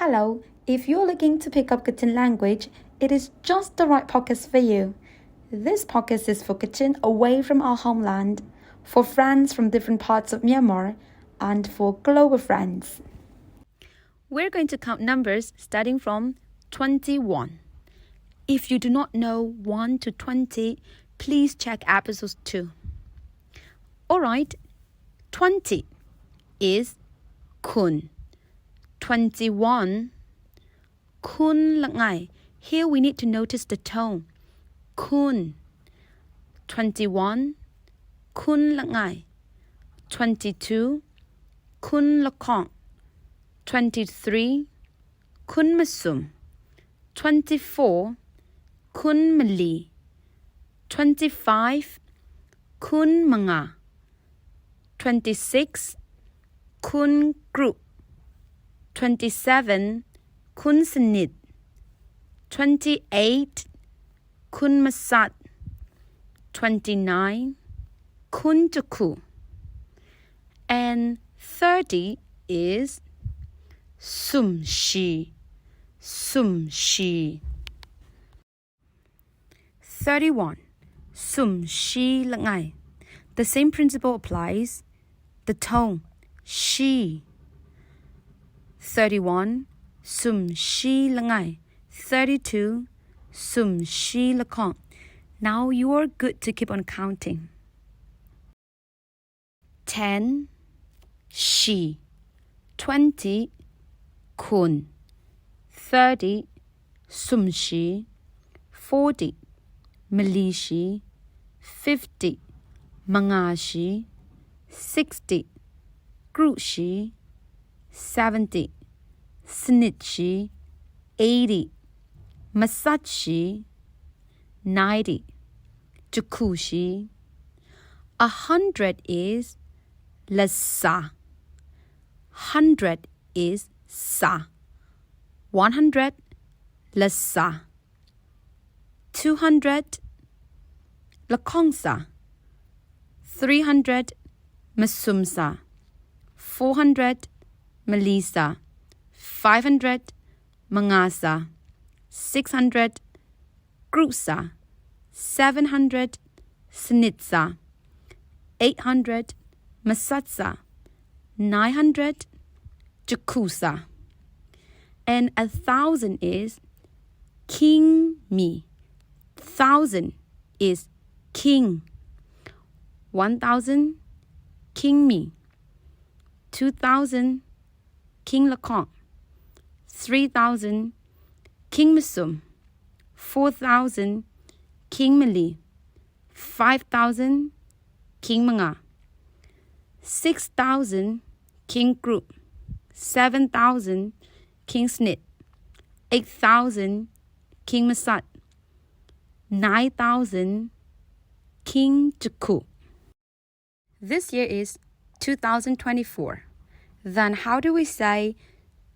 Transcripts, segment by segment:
Hello, if you're looking to pick up Kachin language, it is just the right podcast for you. This podcast is for Kachin away from our homeland, for friends from different parts of Myanmar, and for global friends. We're going to count numbers starting from 21. If you do not know 1 to 20, please check episode 2. Alright, 20 is kun. 21 kun langai. Here we need to notice the tone. Kun. 21 kun langai. 22 kun lakong. 23 kun masum. 24 kun mali. 25 kun manga. 26 kun group. 27 kun sanit. 28 kun masat. 29 kun jaku. And 30 is sumshi. 31 sumshi langai. The same principle applies. The tone she. 31 sumshi langai. 32 sumshi lakong. Now you are good to keep on counting. 10 she. 20 kun. 30 sumshi. 40 malishi. 50 mangashi. 60 grushi. 70 snitchi. 80 masachi. 90 jakushi. 100 is lasa. 100 is sa. 100 lasa. 200 lakongsa. 300 masumsa. 400 malisa. 500 mangasa. 600 grusa. 700 snitsa. 800 masatsa. 900 jakusa. And 1,000 is king me. 1,000 is king. 1,000 king me. 2,000 king lakong. 3,000 king masum. 4,000 king mali. 5,000 king manga. 6,000 king group. 7,000 king snit. 8,000 king masat. 9,000 king jaku. This year is 2024. Then how do we say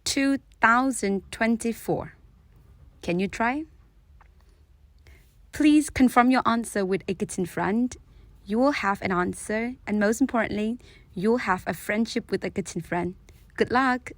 2024? Can you try? Please confirm your answer with a Kachin friend. You will have an answer, and most importantly, you'll have a friendship with a Kachin friend. Good luck!